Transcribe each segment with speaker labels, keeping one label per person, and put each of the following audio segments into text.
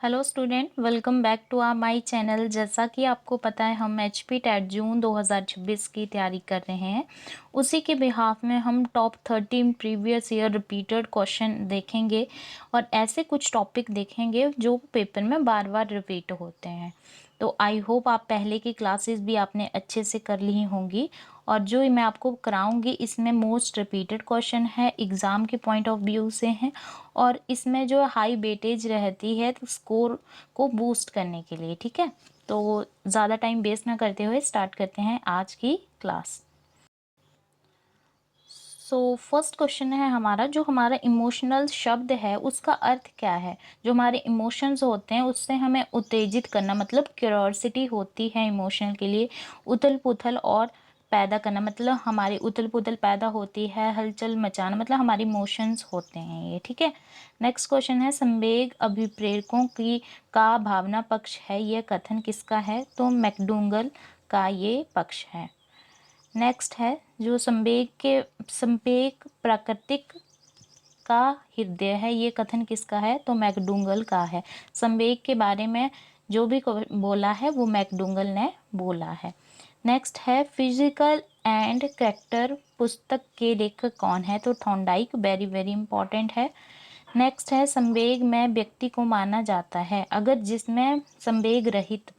Speaker 1: Hello student, welcome back to our my channel. जैसा कि आपको पता है हम एचपी टेट जून 2026 की तैयारी कर रहे हैं। उसी के बिहाफ में हम top 13 previous year repeated question देखेंगे और ऐसे कुछ टॉपिक देखेंगे जो पेपर में बार बार रिपीट होते हैं। तो आई होप आप पहले की क्लासेस भी आपने अच्छे से कर ली होंगी और जो मैं आपको कराऊंगी इसमें मोस्ट रिपीटेड क्वेश्चन है, एग्ज़ाम के पॉइंट ऑफ व्यू से हैं और इसमें जो हाई वेटेज रहती है तो स्कोर को बूस्ट करने के लिए। ठीक है, तो ज़्यादा टाइम वेस्ट ना करते हुए स्टार्ट करते हैं आज की क्लास। सो फर्स्ट क्वेश्चन है हमारा, जो हमारा इमोशनल शब्द है उसका अर्थ क्या है। जो हमारे इमोशंस होते हैं उससे हमें उत्तेजित करना, मतलब क्यूरियोसिटी होती है इमोशन के लिए। उथल पुथल और पैदा करना, मतलब हमारी उथल पुथल पैदा होती है, हलचल मचाना, मतलब हमारे इमोशंस होते हैं ये। ठीक है, नेक्स्ट क्वेश्चन है, संवेग अभिप्रेरकों की का भावना पक्ष है, यह कथन किसका है। तो मैकडूगल का ये पक्ष है। नेक्स्ट है, जो संवेग प्राकृतिक का हृदय है, ये कथन किसका है। तो मैकडूगल का है। संवेग के बारे में जो भी बोला है वो मैकडूगल ने बोला है। नेक्स्ट है, फिजिकल एंड कैरेक्टर पुस्तक के लेखक कौन है। तो थॉर्नडाइक, वेरी वेरी इंपॉर्टेंट है। नेक्स्ट है, संवेग में व्यक्ति को माना जाता है अगर जिसमें संवेग रहित,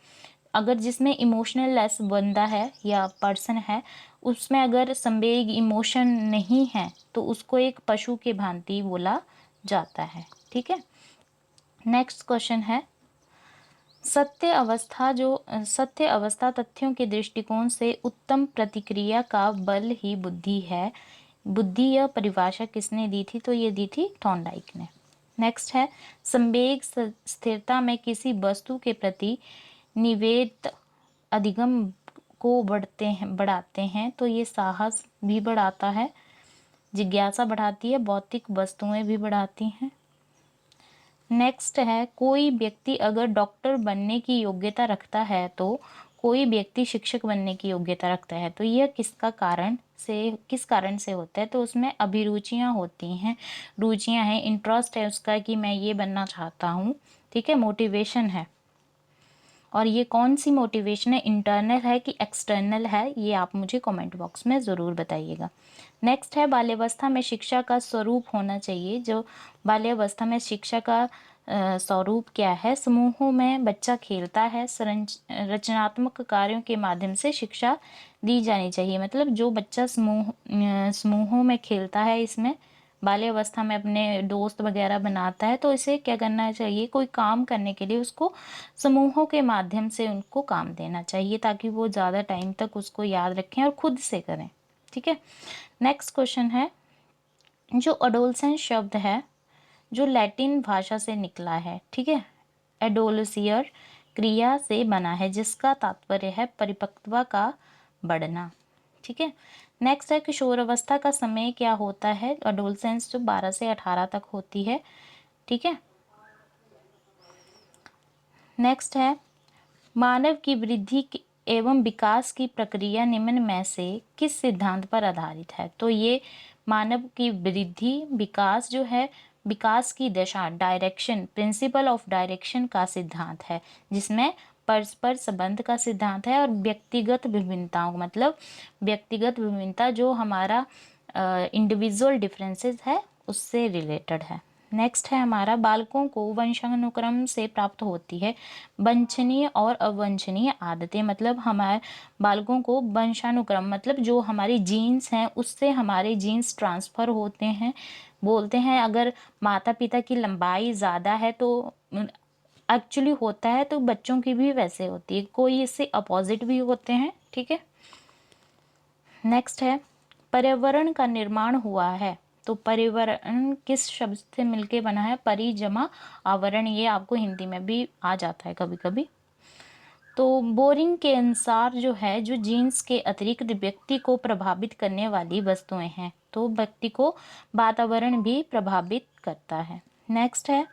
Speaker 1: अगर जिसमें इमोशनल लेस बंदा है या पर्सन है, उसमें अगर संवेग इमोशन नहीं है तो उसको एक पशु के भांति बोला जाता है। ठीक है, नेक्स्ट क्वेश्चन है, सत्य अवस्था तथ्यों के दृष्टिकोण से उत्तम प्रतिक्रिया का बल ही बुद्धि है। बुद्धि यह परिभाषा किसने दी थी। तो ये दी थी थॉर्नडाइक ने। नेक्स्ट है, संवेग स्थिरता में किसी वस्तु के प्रति निवेद अधिगम को बढ़ाते हैं। तो ये साहस भी बढ़ाता है, जिज्ञासा बढ़ाती है, भौतिक वस्तुएं भी बढ़ाती हैं। नेक्स्ट है, कोई व्यक्ति अगर डॉक्टर बनने की योग्यता रखता है तो कोई व्यक्ति शिक्षक बनने की योग्यता रखता है। तो यह किस कारण से होता है। तो उसमें अभिरुचियां होती हैं, रुचियां हैं, इंटरेस्ट है उसका कि मैं ये बनना चाहता हूँ। ठीक है, मोटिवेशन है। और ये कौन सी मोटिवेशन है, इंटरनल है कि एक्सटर्नल है, ये आप मुझे कमेंट बॉक्स में ज़रूर बताइएगा। नेक्स्ट है, बाल्यावस्था में शिक्षा का स्वरूप होना चाहिए। जो बाल्यावस्था में शिक्षा का स्वरूप क्या है। समूहों में बच्चा खेलता है, रचनात्मक कार्यों के माध्यम से शिक्षा दी जानी चाहिए। मतलब जो बच्चा समूहों में खेलता है, इसमें बाल्यावस्था में अपने दोस्त वगैरह बनाता है, तो इसे क्या करना चाहिए, कोई काम करने के लिए उसको समूहों के माध्यम से उनको काम देना चाहिए ताकि वो ज़्यादा टाइम तक उसको याद रखें और खुद से करें। ठीक है, नेक्स्ट क्वेश्चन है, जो अडोलसेंस शब्द है जो लैटिन भाषा से निकला है। ठीक है, एडोलसियर क्रिया से बना है जिसका तात्पर्य है परिपक्वता का बढ़ना। ठीक है, नेक्स्ट है, किशोरावस्था का समय क्या होता है। अडोलसेंस जो 12 से 18 तक होती है। ठीक है, नेक्स्ट है, मानव की वृद्धि एवं विकास की प्रक्रिया निम्न में से किस सिद्धांत पर आधारित है। तो ये मानव की वृद्धि विकास जो है, विकास की दिशा, डायरेक्शन, प्रिंसिपल ऑफ डायरेक्शन का सिद्धांत है, जिसमें परस्पर संबंध का सिद्धांत है और व्यक्तिगत विभिन्नताओं, मतलब व्यक्तिगत विभिन्नता जो हमारा इंडिविजुअल डिफरेंसेस है उससे रिलेटेड है। नेक्स्ट है हमारा, बालकों को वंशानुक्रम से प्राप्त होती है वांछनीय और अवांछनीय आदतें। मतलब हमारे बालकों को वंशानुक्रम, मतलब जो हमारी जीन्स हैं उससे हमारे जीन्स ट्रांसफ़र होते हैं। बोलते हैं अगर माता पिता की लंबाई ज़्यादा है तो एक्चुअली होता है, तो बच्चों की भी वैसे होती है, कोई इससे अपोजिट भी होते हैं। ठीक है, नेक्स्ट है, पर्यावरण का निर्माण हुआ है। तो पर्यावरण किस शब्द से मिलके बना है, परिजमा आवरण, ये आपको हिंदी में भी आ जाता है कभी कभी। तो बोरिंग के अनुसार जो है, जो जीन्स के अतिरिक्त व्यक्ति को प्रभावित करने वाली वस्तुएं हैं, तो व्यक्ति को वातावरण भी प्रभावित करता है। नेक्स्ट है,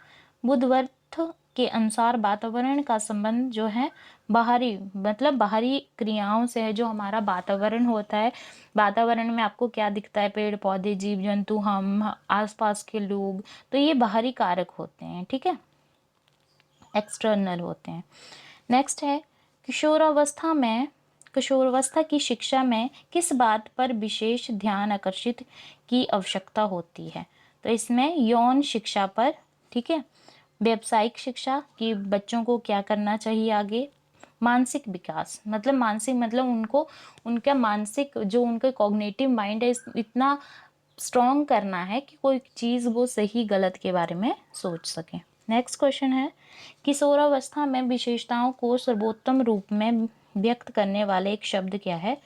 Speaker 1: बुधवर्थ के अनुसार वातावरण का संबंध जो है बाहरी, मतलब बाहरी क्रियाओं से है। जो हमारा वातावरण होता है, वातावरण में आपको क्या दिखता है, पेड़ पौधे, जीव जंतु, हम आसपास के लोग, तो ये बाहरी कारक होते हैं। ठीक है, एक्सटर्नल होते हैं। नेक्स्ट है किशोरावस्था की शिक्षा में किस बात पर विशेष ध्यान आकर्षित की आवश्यकता होती है? तो इसमें यौन शिक्षा पर, ठीक है, व्यावसायिक शिक्षा कि बच्चों को क्या करना चाहिए आगे, मानसिक विकास मतलब उनको उनका मानसिक जो उनका कॉग्निटिव माइंड है इतना स्ट्रॉन्ग करना है कि कोई चीज़ वो सही गलत के बारे में सोच सकें। नेक्स्ट क्वेश्चन है किशोरावस्था में विशेषताओं को सर्वोत्तम रूप में व्यक्त करने वाले एक शब्द क्या है?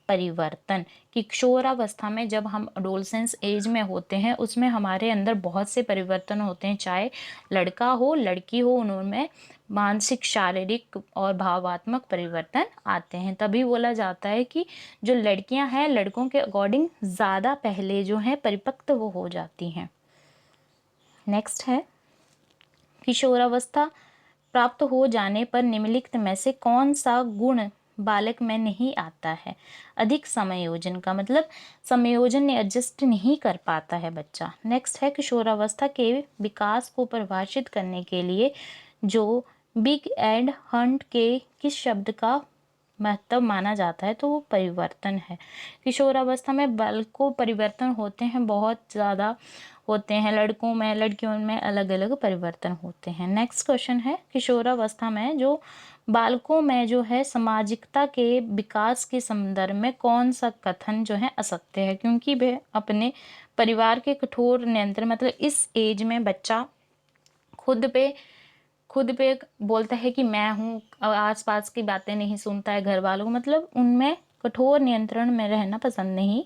Speaker 1: परिवर्तन। कि किशोरावस्था में जब हम अडोलसेंस एज में होते हैं उसमें हमारे अंदर बहुत से परिवर्तन होते हैं, चाहे लड़का हो लड़की हो, उनमें मानसिक शारीरिक और भावात्मक परिवर्तन आते हैं। तभी बोला जाता है कि जो लड़कियां हैं लड़कों के अकॉर्डिंग ज़्यादा पहले जो है परिपक्व वो हो जाती हैं। नेक्स्ट है किशोरावस्था प्राप्त हो जाने पर निम्नलिखित में से कौन सा गुण बालक में नहीं आता है? अधिक समायोजन का मतलब समायोजन ने एडजस्ट नहीं कर पाता है बच्चा। नेक्स्ट है किशोरावस्था के विकास को परिभाषित करने के लिए जो बिग एंड हंट के किस शब्द का महत्व माना जाता है? तो वो परिवर्तन है। किशोरावस्था में बालक को परिवर्तन होते हैं, बहुत ज़्यादा होते हैं, लड़कों में लड़कियों में अलग अलग परिवर्तन होते हैं। नेक्स्ट क्वेश्चन है किशोरावस्था में जो बालकों में जो है सामाजिकता के विकास के संदर्भ में कौन सा कथन जो है असत्य है? क्योंकि वे अपने परिवार के कठोर नियंत्रण मतलब इस एज में बच्चा खुद पे बोलता है कि मैं हूँ, आसपास की बातें नहीं सुनता है, घर वालों को मतलब उनमें कठोर नियंत्रण में रहना पसंद नहीं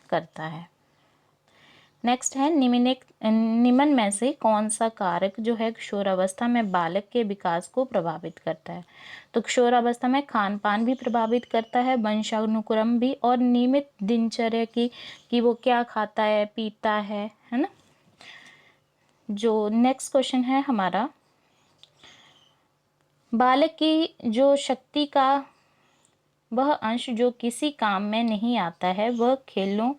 Speaker 1: करता है। नेक्स्ट है निम्न में से कौन सा कारक जो है किशोरावस्था में बालक के विकास को प्रभावित करता है? तो किशोरावस्था में खान पान भी प्रभावित करता है, वंशानुक्रम भी, और नियमित दिनचर्या की कि वो क्या खाता है पीता है ना। जो नेक्स्ट क्वेश्चन है हमारा, बालक की जो शक्ति का वह अंश जो किसी काम में नहीं आता है वह खेलों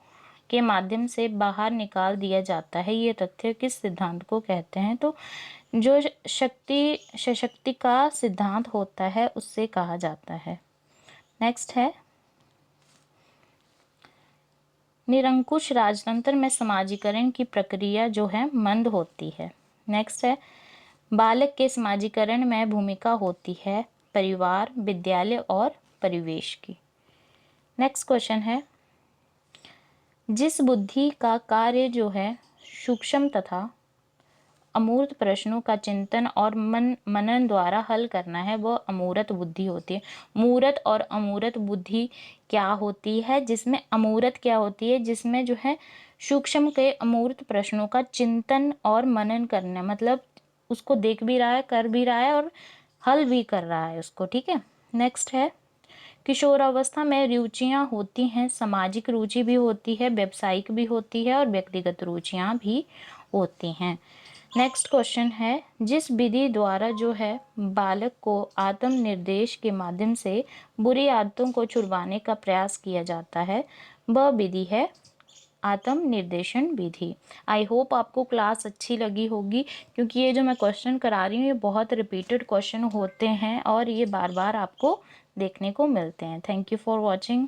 Speaker 1: के माध्यम से बाहर निकाल दिया जाता है, ये तथ्य किस सिद्धांत को कहते हैं? तो जो शक्ति का सिद्धांत होता है उससे कहा जाता है। नेक्स्ट है निरंकुश राजतंत्र में समाजीकरण की प्रक्रिया जो है मंद होती है। नेक्स्ट है बालक के समाजीकरण में भूमिका होती है परिवार, विद्यालय और परिवेश की। नेक्स्ट क्वेश्चन है जिस बुद्धि का कार्य जो है सूक्ष्म तथा अमूर्त प्रश्नों का चिंतन और मनन द्वारा हल करना है वह अमूर्त बुद्धि होती है। मूर्त और अमूर्त बुद्धि क्या होती है? जिसमें अमूर्त क्या होती है? जिसमें जो है सूक्ष्म के अमूर्त प्रश्नों का चिंतन और मनन करना, मतलब उसको देख भी रहा है, कर भी रहा है और हल भी कर रहा है उसको, ठीक है। नेक्स्ट है किशोरावस्था में रुचियां होती हैं, सामाजिक रुचि भी होती है, व्यावसायिक भी होती है और व्यक्तिगत रुचियां भी होती हैं। नेक्स्ट क्वेश्चन है जिस विधि द्वारा जो है बालक को आत्म निर्देश के माध्यम से बुरी आदतों को छुड़वाने का प्रयास किया जाता है वह विधि है आत्म निर्देशन विधि। आई होप आपको क्लास अच्छी लगी होगी, क्योंकि ये जो मैं क्वेश्चन करा रही हूँ ये बहुत रिपीटेड क्वेश्चन होते हैं और ये बार बार आपको देखने को मिलते हैं। Thank you for watching.